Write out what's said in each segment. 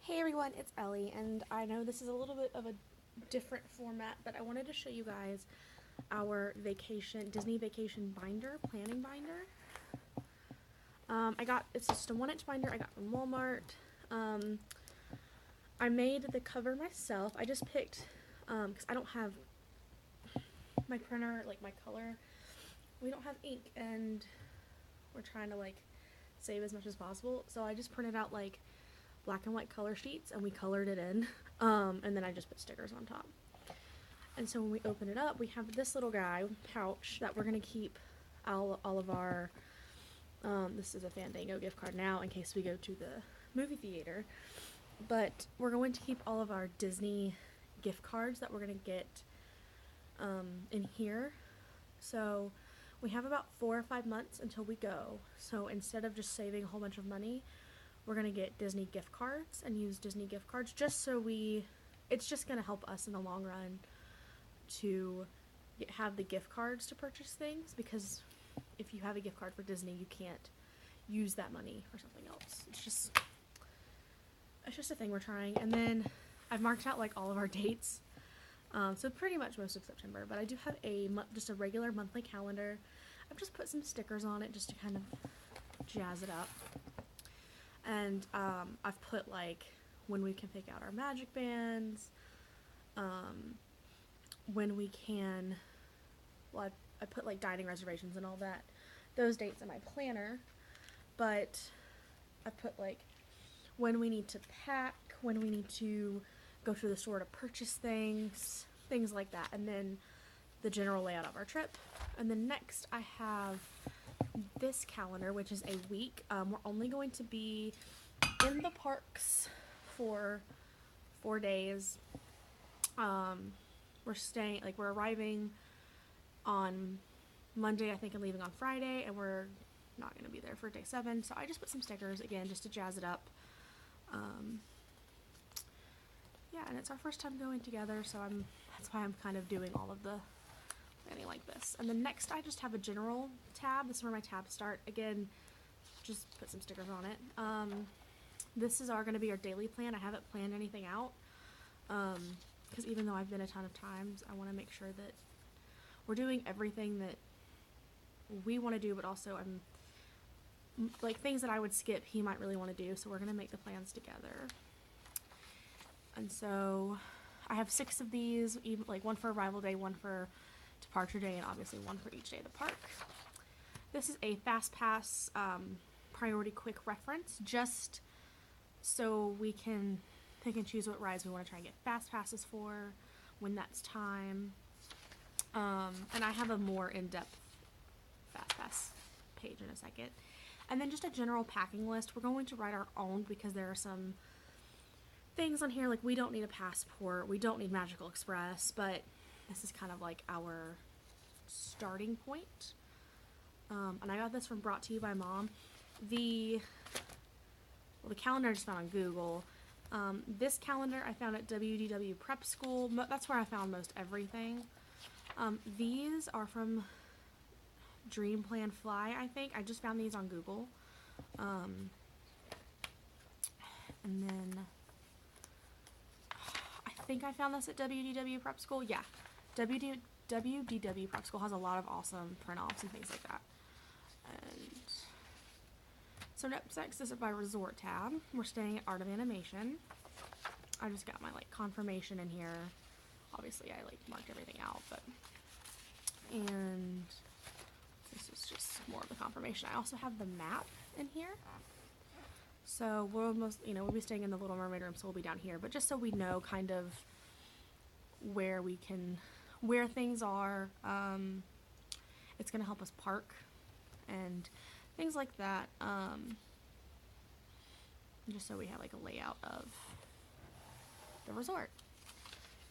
Hey everyone, it's Ellie, and I know this is a little bit of a different format, but I wanted to show you guys our Disney vacation binder, planning binder. It's just a 1-inch binder I got from Walmart. I made the cover myself. I just picked, because I don't have my printer, like my color. We don't have ink, and we're trying to save as much as possible. So I just printed out black and white color sheets and we colored it in, and then I just put stickers on top. And so when we open it up, we have this little pouch that we're going to keep all of our, this is a Fandango gift card now in case we go to the movie theater, but we're going to keep all of our Disney gift cards that we're going to get in here. So we have about 4 or 5 months until we go, so instead of just saving a whole bunch of money, we're going to get Disney gift cards and use Disney gift cards just so it's just going to help us in the long run to have the gift cards to purchase things, because if you have a gift card for Disney, you can't use that money for something else. It's just a thing we're trying. And then I've marked out all of our dates, so pretty much most of September, but I do have just a regular monthly calendar. I've just put some stickers on it just to kind of jazz it up. And I've put when we can pick out our magic bands, when we can, I put dining reservations and all that, those dates in my planner, but I put when we need to pack, when we need to go to the store to purchase things like that, and then the general layout of our trip. And then next I have this calendar, which is a week. We're only going to be in the parks for 4 days. We're arriving on Monday, I think, and leaving on Friday, and we're not going to be there for day 7. So I just put some stickers again just to jazz it up. Yeah, and it's our first time going together, so that's why I'm kind of doing all of the planning like this. And then next I just have a general tab. This is where my tabs start. Again, just put some stickers on it. This is going to be our daily plan. I haven't planned anything out, because even though I've been a ton of times, I want to make sure that we're doing everything that we want to do, but also things that I would skip, he might really want to do, so we're going to make the plans together. And so I have 6 of these, one for arrival day, 1 for departure day, and obviously 1 for each day of the park. This is a fastpass priority quick reference, just so we can pick and choose what rides we want to try and get fast passes for when that's time. And I have a more in-depth fastpass page in a second. And then just a general packing list. We're going to write our own because there are some things on here we don't need a passport, we don't need Magical Express, but this is kind of our starting point. And I got this brought to you by Mom. The calendar I just found on Google. This calendar I found at wdwprepschool. That's where I found most everything. These are from Dream Plan Fly, I think. I just found these on Google. And then I think I found this at wdw prep school. Yeah, wdw prep school has a lot of awesome print-offs and things like that. And so next is my resort tab. We're staying at Art of Animation. I just got my confirmation in here. Obviously I marked everything out, and this is just more of the confirmation. I also have the map in here. So we'll be staying in the Little Mermaid room, so we'll be down here, but just so we know kind of where things are. It's going to help us park and things like that. Just so we have a layout of the resort.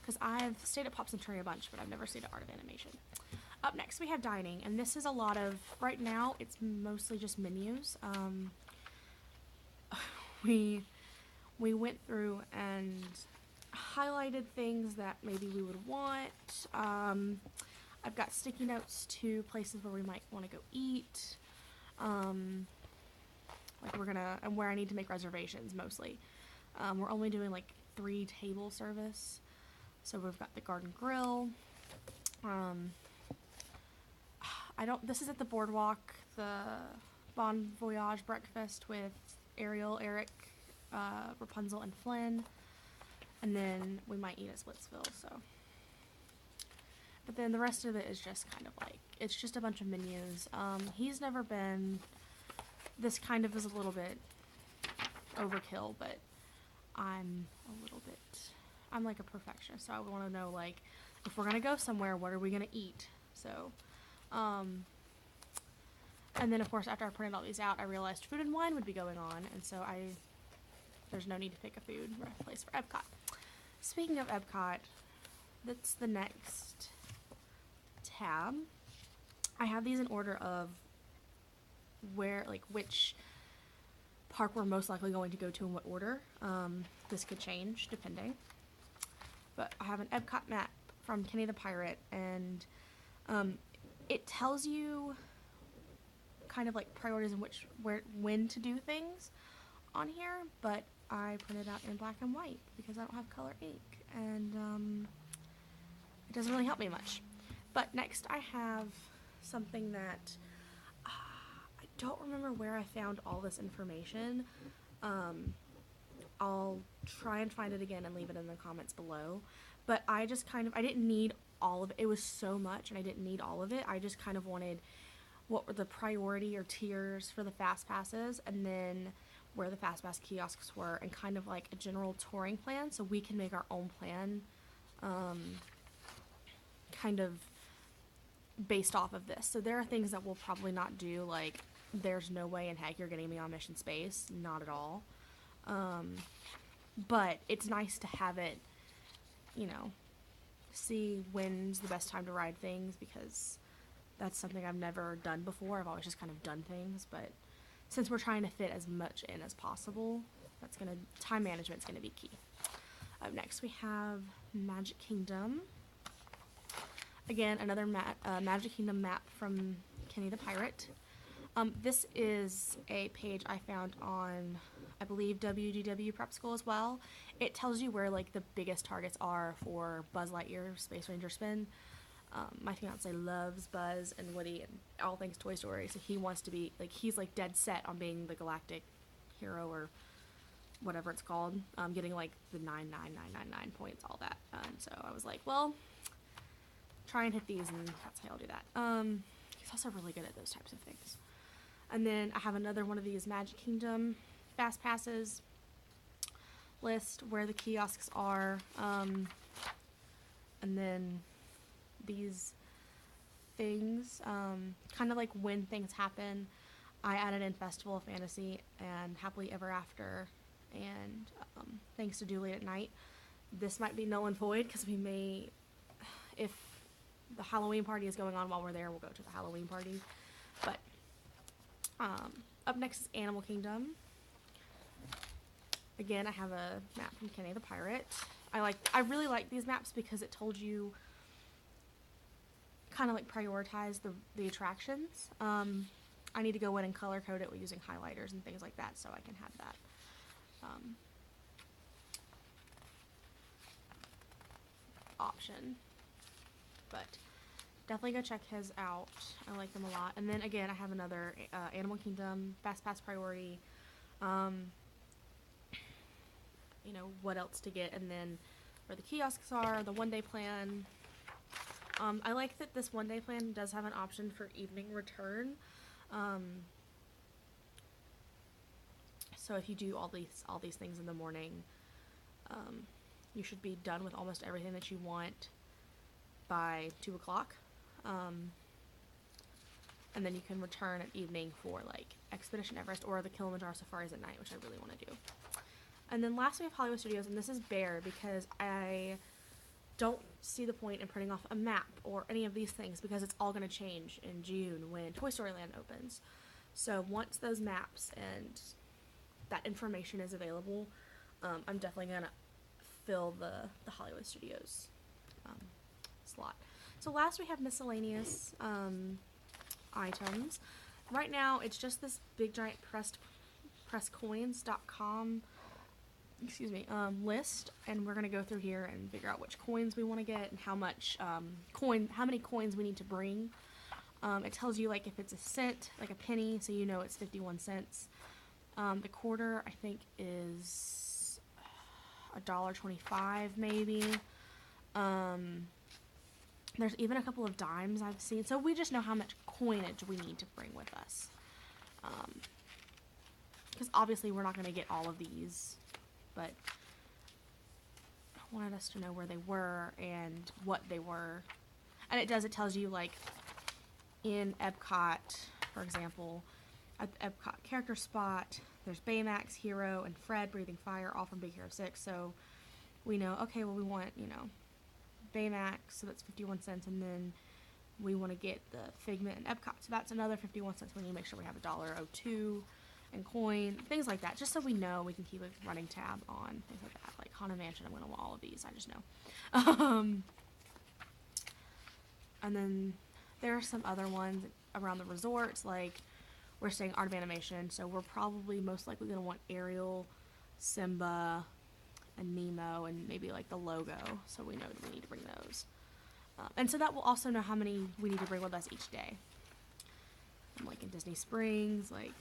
Because I've stayed at Pop Century a bunch, but I've never stayed at Art of Animation. Up next we have dining, and this is a lot of, right now it's mostly just menus. We went through and highlighted things that maybe we would want. I've got sticky notes to places where we might want to go eat. And where I need to make reservations mostly. We're only doing like 3 table service. So we've got the garden grill. This is at the boardwalk, the Bon Voyage breakfast with Ariel, Eric, Rapunzel, and Flynn. And then we might eat at Splitsville, so. But then the rest of it is just kind of like, it's just a bunch of menus. He's never been, this kind of is a little bit overkill, but I'm like a perfectionist, so I want to know, like, if we're going to go somewhere, what are we going to eat? So, and then of course after I printed all these out, I realized food and wine would be going on, and so there's no need to pick a food place for Epcot. Speaking of Epcot, that's the next tab. I have these in order of which park we're most likely going to go to in what order. This could change depending. But I have an Epcot map from Kenny the Pirate, and it tells you kind of like priorities in when to do things on here, but I printed out in black and white because I don't have color ink, and it doesn't really help me much. But next I have something that I don't remember where I found all this information. I'll try and find it again and leave it in the comments below. But I just I didn't need all of it. It was so much and I didn't need all of it. I just kind of wanted what were the priority or tiers for the fast passes, and then where the fast pass kiosks were, and kind of like a general touring plan so we can make our own plan kind of based off of this. So there are things that we'll probably not do, like there's no way in heck you're getting me on Mission Space, not at all. But it's nice to have it, you know, see when's the best time to ride things, because that's something I've never done before. I've always just kind of done things, but since we're trying to fit as much in as possible, time management's gonna be key. Up next we have Magic Kingdom. Again, another Magic Kingdom map from Kenny the Pirate. This is a page I found on, I believe, wdw prep school as well. It tells you where like the biggest targets are for Buzz Lightyear Space Ranger spin. My fiance loves Buzz and Woody and all things Toy Story, so he wants to be like, he's like dead set on being the galactic hero or whatever it's called, getting like the 99999 points, all that. So I was like, well, try and hit these, and that's how I'll do that. He's also really good at those types of things. And then I have another one of these Magic Kingdom fast passes list where the kiosks are, and then these things, kind of like when things happen. I added in Festival of Fantasy and Happily Ever After, and Things to Do Late at Night. This might be null and void because we may, if the Halloween party is going on while we're there, we'll go to the Halloween party. But up next is Animal Kingdom. Again, I have a map from Kenny the Pirate. I really like these maps because it told you kind of like prioritize the attractions. I need to go in and color code it using highlighters and things like that, so I can have that. Option. But definitely go check his out. I like them a lot. And then again, I have another Animal Kingdom Fast Pass priority. You know, what else to get, and then where the kiosks are, the one-day plan. I like that this one-day plan does have an option for evening return. So if you do all these things in the morning, you should be done with almost everything that you want by 2 o'clock. And then you can return at evening for like Expedition Everest or the Kilimanjaro Safaris at night, which I really want to do. And then lastly, we have Hollywood Studios, and this is bare because I don't see the point in printing off a map or any of these things because it's all going to change in June when Toy Story Land opens. So once those maps and that information is available, I'm definitely going to fill the Hollywood Studios slot. So last we have miscellaneous items. Right now it's just this big giant presscoins.com excuse me, list, and we're gonna go through here and figure out which coins we want to get and how much how many coins we need to bring. It tells you like if it's a cent, like a penny, so you know it's 51 cents. The quarter I think is $1.25 maybe. There's even a couple of dimes I've seen, so we just know how much coinage we need to bring with us. Because obviously we're not going to get all of these, but I wanted us to know where they were and what they were. And it tells you, like, in Epcot, for example, at the Epcot character spot, there's Baymax, Hero, and Fred, Breathing Fire, all from Big Hero 6, so we know, okay, well, we want, you know, Baymax, so that's 51 cents, and then we want to get the Figment and Epcot, so that's another 51 cents. We need to make sure we have $1.02 in coin, things like that, just so we know we can keep a running tab on things like that. Like Haunted Mansion, I'm going to want all of these, I just know. And then there are some other ones around the resorts, like we're staying Art of Animation, so we're probably most likely going to want Ariel, Simba, and Nemo, and maybe like the logo, so we know that we need to bring those. And so that will also know how many we need to bring with us each day. And like in Disney Springs, like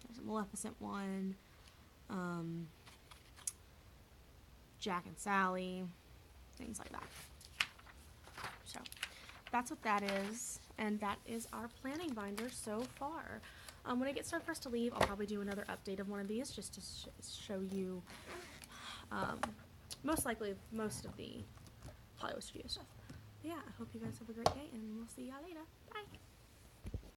there's a Maleficent one, Jack and Sally, things like that. So that's what that is, and that is our planning binder so far. When it gets time for us to leave, I'll probably do another update of one of these just to show you most likely most of the Hollywood Studio stuff. But yeah, I hope you guys have a great day, and we'll see y'all later. Bye!